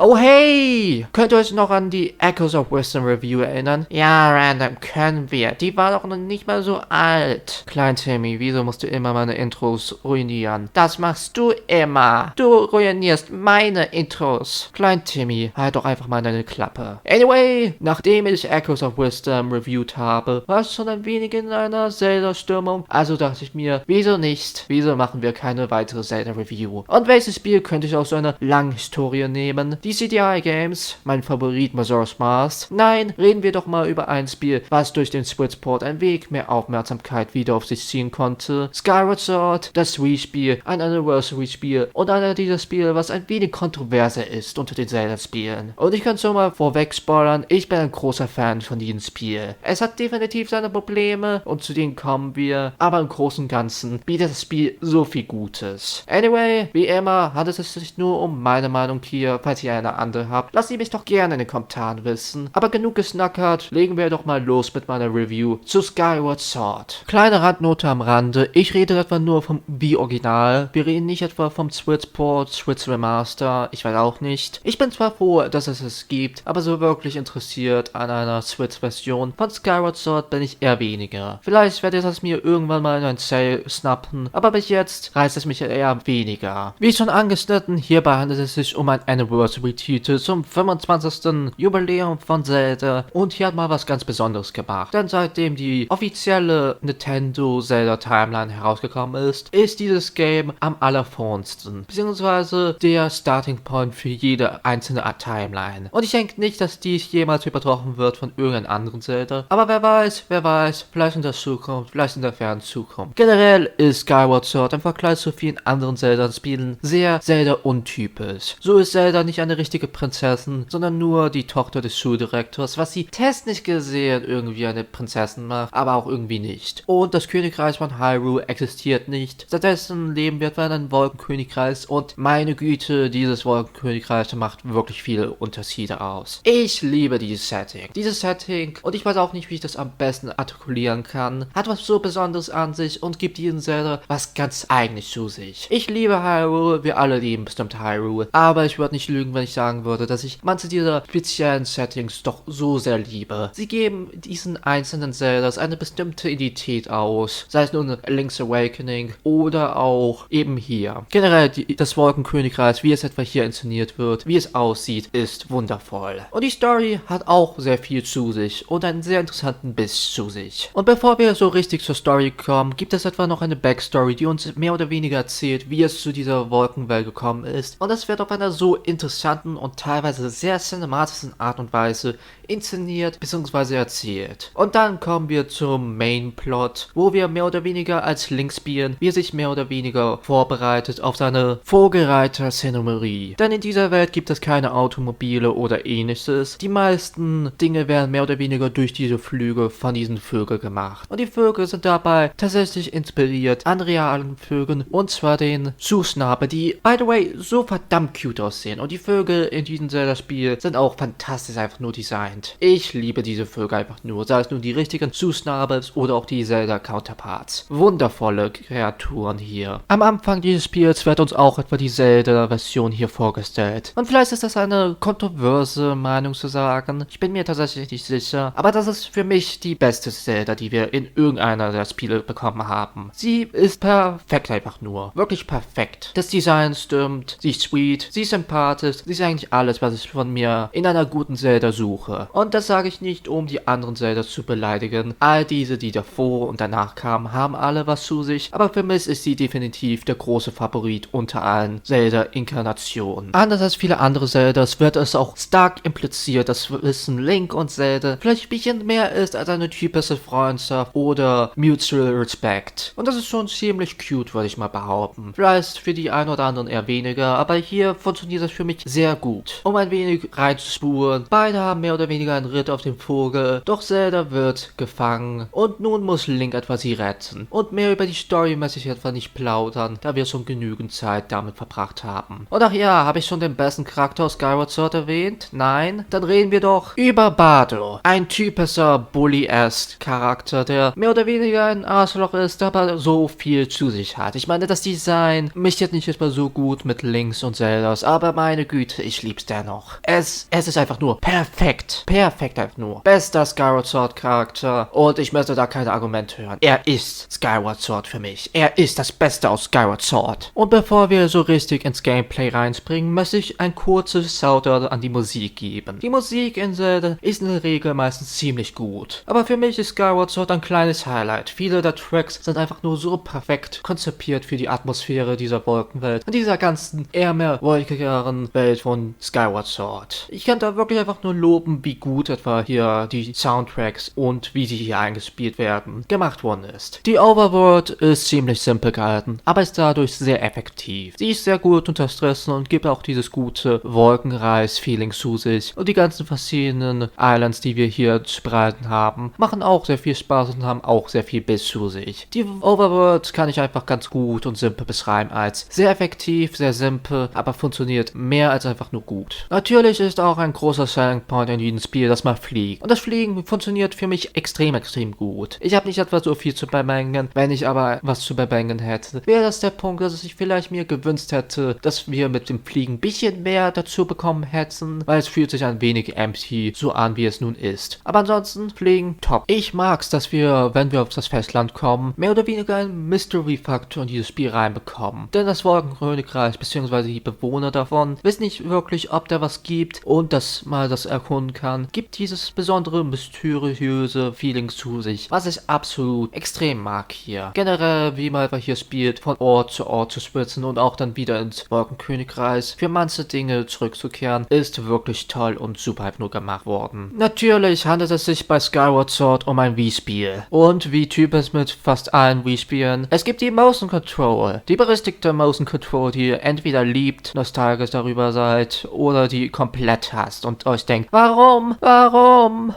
Oh hey! Könnt ihr euch noch an die Echoes of Wisdom Review erinnern? Ja, Random, können wir. Die war doch noch nicht mal so alt. Klein Timmy, wieso musst du immer meine Intros ruinieren? Das machst du immer. Du ruinierst meine Intros. Klein Timmy, halt doch einfach mal deine Klappe. Anyway, nachdem ich Echoes of Wisdom reviewed habe, war ich schon ein wenig in einer Zelda-Stimmung. Also dachte ich mir, wieso nicht? Wieso machen wir keine weitere Zelda-Review? Und welches Spiel könnte ich aus so einer langen Historie nehmen? Die CDI Games, mein Favorit Majora's Mask. Nein, reden wir doch mal über ein Spiel, was durch den Switch-Port ein wenig mehr Aufmerksamkeit wieder auf sich ziehen konnte. Skyward Sword, das Wii-Spiel, ein Anniversary-Spiel und einer dieser Spiele, was ein wenig kontroverser ist unter den Zelda-Spielen. Und ich kann schon mal vorweg spoilern, ich bin ein großer Fan von diesem Spiel. Es hat definitiv seine Probleme und zu denen kommen wir, aber im Großen und Ganzen bietet das Spiel so viel Gutes. Anyway, wie immer handelt es sich nur um meine Meinung hier, falls ihr eine andere habt, lasst ihr mich doch gerne in den Kommentaren wissen. Aber genug gesnackert, legen wir doch mal los mit meiner Review zu Skyward Sword. Kleine Randnote am Rande, ich rede etwa nur vom Wii-Original, wir reden nicht etwa vom Switch-Port, Switch-Remaster, ich weiß auch nicht. Ich bin zwar froh, dass es es gibt, aber so wirklich interessiert an einer Switch-Version von Skyward Sword bin ich eher weniger. Vielleicht werde ich das mir irgendwann mal in ein Sale snappen, aber bis jetzt reißt es mich eher weniger. Wie schon angeschnitten, hierbei handelt es sich um ein Anniversary-Titel zum 25. Jubiläum von Zelda und hier hat mal was ganz Besonderes gemacht. Denn seitdem die offizielle Nintendo Zelda Timeline herausgekommen ist dieses Game am allervornsten, beziehungsweise der Starting Point für jede einzelne Timeline. Und ich denke nicht, dass dies jemals übertroffen wird von irgendeinem anderen Zelda, aber wer weiß, vielleicht in der Zukunft, vielleicht in der fernen Zukunft. Generell ist Skyward Sword im Vergleich zu vielen anderen Zelda-Spielen sehr Zelda-untypisch. So ist Zelda nicht eine richtige Prinzessin, sondern nur die Tochter des Schuldirektors, was sie technisch gesehen irgendwie eine Prinzessin macht, aber auch irgendwie nicht. Und das Königreich von Hyrule existiert nicht. Stattdessen leben wir etwa in einem Wolkenkönigreich und meine Güte, dieses Wolkenkönigreich macht wirklich viele Unterschiede aus. Ich liebe dieses Setting. Dieses Setting, und ich weiß auch nicht, wie ich das am besten artikulieren kann, hat was so Besonderes an sich und gibt diesem Zelda was ganz Eigenes zu sich. Ich liebe Hyrule, wir alle lieben bestimmt Hyrule, aber ich würde nicht lügen, wenn ich sagen würde, dass ich manche dieser speziellen Settings doch so sehr liebe. Sie geben diesen einzelnen Zeldas eine bestimmte Identität aus, sei es nun Link's Awakening oder auch eben hier. Generell das Wolkenkönigreich, wie es etwa hier inszeniert wird, wie es aussieht, ist wundervoll. Und die Story hat auch sehr viel zu sich und einen sehr interessanten Biss zu sich. Und bevor wir so richtig zur Story kommen, gibt es etwa noch eine Backstory, die uns mehr oder weniger erzählt, wie es zu dieser Wolkenwelt gekommen ist. Und das wird auf einer so interessanten und teilweise sehr cinematischen Art und Weise inszeniert bzw. erzählt. Und dann kommen wir zum Main-Plot, wo wir mehr oder weniger als Link spielen, wie er sich mehr oder weniger vorbereitet auf seine Vogelreiter-Szenerie. Denn in dieser Welt gibt es keine Automobile oder ähnliches. Die meisten Dinge werden mehr oder weniger durch diese Flüge von diesen Vögeln gemacht. Und die Vögel sind dabei tatsächlich inspiriert an realen Vögeln, und zwar den Susnabe, die, by the way, so verdammt cute aussehen. Und die Vögel in diesem Zelda-Spiel sind auch fantastisch einfach nur designt. Ich liebe diese Vögel einfach nur, sei es nun die richtigen Susnabels oder auch die Zelda-Counterparts. Wundervolle Kreaturen hier. Am Anfang dieses Spiels wird uns auch etwa die Zelda-Version hier vorgestellt. Und vielleicht ist das eine kontroverse Meinung zu sagen. Ich bin mir tatsächlich nicht sicher. Aber das ist für mich die beste Zelda, die wir in irgendeiner der Spiele bekommen haben. Sie ist perfekt einfach nur. Wirklich perfekt. Das Design stimmt. Sie ist sweet. Sie ist sympathisch. Sie ist eigentlich alles, was ich von mir in einer guten Zelda suche. Und das sage ich nicht, um die anderen Zelda zu beleidigen. All diese, die davor und danach kamen, haben alle was zu sich. Aber für mich ist sie definitiv der große Favorit unter allen Zelda-Inkarnationen. Anders als viele andere Zeldas wird es auch stark impliziert, dass Wissen Link und Zelda vielleicht ein bisschen mehr ist als eine typische Freundschaft oder Mutual Respect. Und das ist schon ziemlich cute, würde ich mal behaupten. Vielleicht für die einen oder anderen eher weniger, aber hier funktioniert das für mich sehr gut. Um ein wenig reinzuspuren, beide haben mehr oder weniger einen Ritt auf dem Vogel, doch Zelda wird gefangen und nun muss Link etwa sie retten. Und mehr über die Story möchte ich etwa nicht plaudern, da wir schon genügend Zeit damit verbracht haben. Und ach ja, habe ich schon den besten Charakter aus Skyward Sword erwähnt? Nein? Dann reden wir doch über Bardo. Ein typischer Bully-esque Charakter, der mehr oder weniger ein Arschloch ist, aber so viel zu sich hat. Ich meine, das Design mischt jetzt nicht etwa so gut mit Links und Zeldas, aber meine Güte, Güte, ich lieb's dennoch. Es ist einfach nur perfekt. Perfekt einfach nur. Bester Skyward Sword Charakter und ich möchte da keine Argumente hören. Er ist Skyward Sword für mich. Er ist das Beste aus Skyward Sword. Und bevor wir so richtig ins Gameplay reinspringen, möchte ich ein kurzes Shoutout an die Musik geben. Die Musik in Zelda ist in der Regel meistens ziemlich gut. Aber für mich ist Skyward Sword ein kleines Highlight. Viele der Tracks sind einfach nur so perfekt konzipiert für die Atmosphäre dieser Wolkenwelt und dieser ganzen eher mehr wolkigeren Welt von Skyward Sword. Ich kann da wirklich einfach nur loben, wie gut etwa hier die Soundtracks und wie sie hier eingespielt werden gemacht worden ist. Die Overworld ist ziemlich simpel gehalten, aber ist dadurch sehr effektiv. Sie ist sehr gut unter Stress und gibt auch dieses gute Wolkenreis-Feeling zu sich. Und die ganzen verschiedenen Islands, die wir hier zu bereiten haben, machen auch sehr viel Spaß und haben auch sehr viel Biss zu sich. Die Overworld kann ich einfach ganz gut und simpel beschreiben als sehr effektiv, sehr simpel, aber funktioniert mehr als einfach nur gut. Natürlich ist auch ein großer Selling Point in jedem Spiel, dass man fliegt. Und das Fliegen funktioniert für mich extrem gut. Ich habe nicht etwa so viel zu bemängeln, wenn ich aber was zu bemängeln hätte, wäre das der Punkt, dass ich vielleicht mir gewünscht hätte, dass wir mit dem Fliegen ein bisschen mehr dazu bekommen hätten, weil es fühlt sich ein wenig empty so an, wie es nun ist. Aber ansonsten, Fliegen, top. Ich mag's, dass wir, wenn wir auf das Festland kommen, mehr oder weniger einen Mystery-Faktor in dieses Spiel reinbekommen. Denn das Wolkenkönigreich bzw. die Bewohner davon wissen nicht wirklich, ob da was gibt und dass man das erkunden kann, gibt dieses besondere mysteriöse Feeling zu sich, was ich absolut extrem mag hier. Generell, wie man hier spielt, von Ort zu switchen und auch dann wieder ins Wolkenkönigreich für manche Dinge zurückzukehren, ist wirklich toll und super nur gemacht worden. Natürlich handelt es sich bei Skyward Sword um ein Wii-Spiel. Und wie typisch mit fast allen Wii-Spielen, es gibt die Motion Control. Die berüchtigte Motion Control, die ihr entweder liebt, nostalgisch darüber seid, oder die komplett hasst und euch denkt, warum?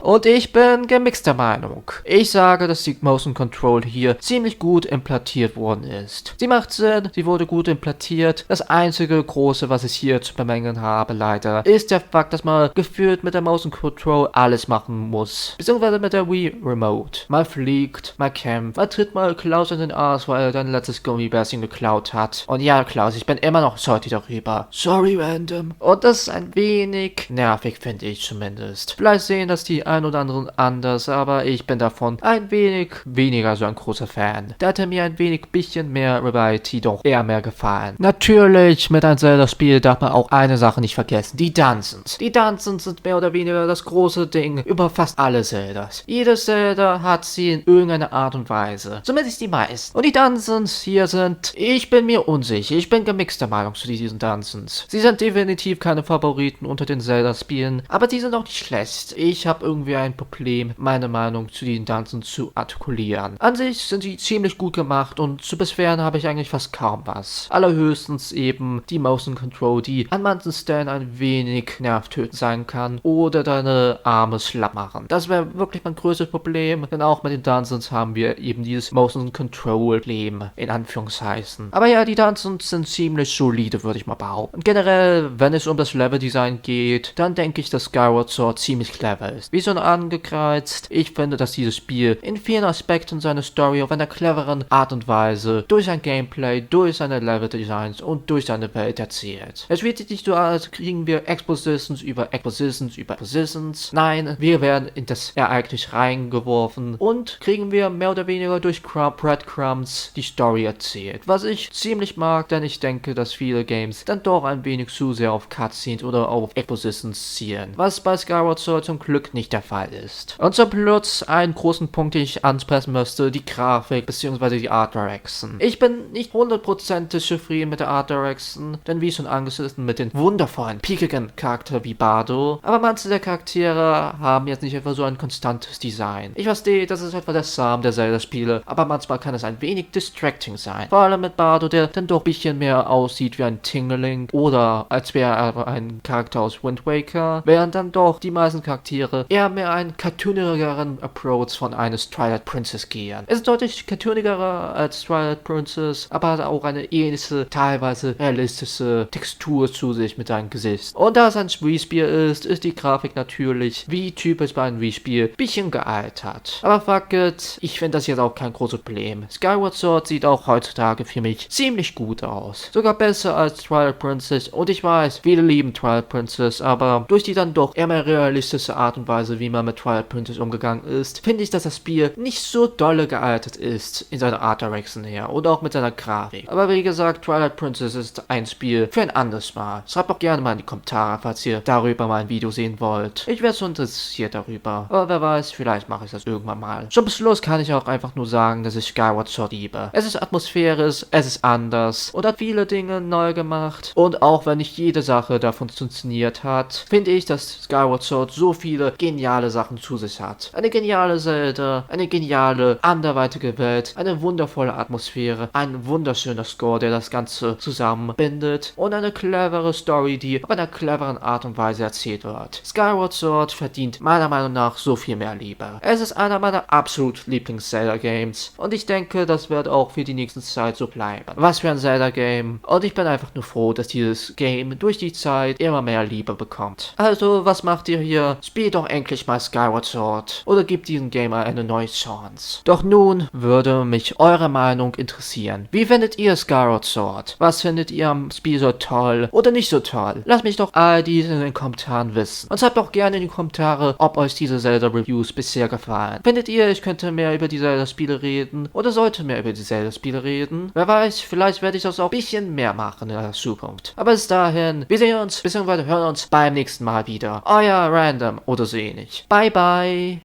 Und ich bin gemixter Meinung. Ich sage, dass die Motion Control hier ziemlich gut implantiert worden ist. Sie macht Sinn, sie wurde gut implantiert. Das einzige große, was ich hier zu bemängeln habe, leider, ist der Fakt, dass man gefühlt mit der Motion Control alles machen muss. Beziehungsweise mit der Wii Remote. Man fliegt, man kämpft, man tritt mal Klaus in den Arsch, weil er dein letztes Gummibärchen geklaut hat. Und ja, Klaus, ich bin immer noch salty darüber. Sorry, Random. Und das ist ein wenig nervig, finde ich zumindest. Vielleicht sehen das die ein oder anderen anders, aber ich bin davon ein wenig weniger so ein großer Fan. Da hätte mir ein bisschen mehr Variety doch eher mehr gefallen. Natürlich, mit einem Zelda-Spiel darf man auch eine Sache nicht vergessen. Die Dungeons. Die Dungeons sind mehr oder weniger das große Ding über fast alle Zeldas. Jedes Zelda hat sie in irgendeiner Art und Weise. Zumindest die meisten. Und die Dungeons hier sind, ich bin mir unsicher. Ich bin gemixter Meinung zu diesen Dungeons. Sie sind definitiv keine Favoriten unter den Zelda-Spielen, aber die sind auch nicht schlecht. Ich habe irgendwie ein Problem, meine Meinung zu den Dungeons zu artikulieren. An sich sind sie ziemlich gut gemacht und zu beschweren habe ich eigentlich fast kaum was. Allerhöchstens eben die Motion Control, die an manchen Stellen ein wenig nervtötend sein kann oder deine Arme schlapp machen. Das wäre wirklich mein größtes Problem, denn auch mit den Dungeons haben wir eben dieses Motion Control Problem in Anführungszeichen. Aber ja, die Dungeons sind ziemlich solide, würde ich mal behaupten. Und generell, wenn es um das Leveldesign geht, dann denke ich, dass Skyward Sword ziemlich clever ist. Wie schon angekreizt, ich finde, dass dieses Spiel in vielen Aspekten seine Story auf einer cleveren Art und Weise durch sein Gameplay, durch seine Leveldesigns und durch seine Welt erzählt. Es wird nicht so, als kriegen wir Expositions über Expositions über Expositions. Nein, wir werden in das Ereignis reingeworfen und kriegen wir mehr oder weniger durch Breadcrumbs die Story erzählt. Was ich ziemlich mag, denn ich denke, dass viele Games dann doch ein wenig zu sehr auf Cutscenes oder auf Expositions zielen. Was bei Skyward Sword zum Glück nicht der Fall ist. Und zum Plus einen großen Punkt, den ich ansprechen müsste, die Grafik bzw. die Art Direction. Ich bin nicht 100% zufrieden mit der Art Direction, denn wie schon angeschnitten mit den wundervollen, piekigen Charakter wie Bardo, aber manche der Charaktere haben jetzt nicht etwa so ein konstantes Design. Ich verstehe, das ist etwa der Charme der Zelda-Spiele, aber manchmal kann es ein wenig distracting sein. Vor allem mit Bardo, der dann doch ein bisschen mehr aussieht wie ein Tingeling oder als wäre er ein Charakter aus Wind Waker, während dann doch die meisten Charaktere eher mehr einen cartoonigeren Approach von eines Twilight Princess gehen. Es ist deutlich cartoonigerer als Twilight Princess, aber hat auch eine ähnliche, teilweise realistische Textur zu sich mit seinem Gesicht. Und da es ein Wii-Spiel ist die Grafik natürlich, wie typisch bei einem Wii-Spiel, bisschen gealtert. Aber fuck it, ich finde das jetzt auch kein großes Problem. Skyward Sword sieht auch heutzutage für mich ziemlich gut aus. Sogar besser als Twilight Princess und ich weiß, weiß, viele lieben Twilight Princess, aber durch die dann doch eher mehr realistische Art und Weise, wie man mit Twilight Princess umgegangen ist, finde ich, dass das Spiel nicht so dolle gealtert ist in seiner Art Direction her oder auch mit seiner Grafik. Aber wie gesagt, Twilight Princess ist ein Spiel für ein anderes Mal. Schreibt auch gerne mal in die Kommentare, falls ihr darüber mal ein Video sehen wollt. Ich wäre so interessiert darüber. Aber wer weiß, vielleicht mache ich das irgendwann mal. Zum Schluss kann ich auch einfach nur sagen, dass ich Skyward Sword liebe. Es ist atmosphärisch, es ist anders und hat viele Dinge neu gemacht. Und auch wenn nicht jede Sache davon funktioniert hat, finde ich, dass Skyward Sword so viele geniale Sachen zu sich hat. Eine geniale Zelda, eine geniale, anderweitige Welt, eine wundervolle Atmosphäre, ein wunderschöner Score, der das Ganze zusammenbindet und eine clevere Story, die auf einer cleveren Art und Weise erzählt wird. Skyward Sword verdient meiner Meinung nach so viel mehr Liebe. Es ist einer meiner absolut Lieblings-Zelda-Games und ich denke, das wird auch für die nächste Zeit so bleiben. Was für ein Zelda-Game und ich bin einfach nur froh, dass dieses Game durch die Zeit immer mehr Liebe bekommt. Also, was macht ihr hier? Spielt doch endlich mal Skyward Sword oder gebt diesem Game eine neue Chance. Doch nun würde mich eure Meinung interessieren. Wie findet ihr Skyward Sword? Was findet ihr am Spiel so toll oder nicht so toll? Lasst mich doch all dies in den Kommentaren wissen. Und schreibt auch gerne in die Kommentare, ob euch diese Zelda-Reviews bisher gefallen. Findet ihr, ich könnte mehr über die Zelda-Spiele reden oder sollte mehr über die Zelda-Spiele reden? Wer weiß, vielleicht werde ich das auch ein bisschen mehr machen in der Zukunft. Aber bis dahin, wir sehen uns, bzw. hören uns beim nächsten Mal wieder. Euer Random oder so ähnlich. Bye bye.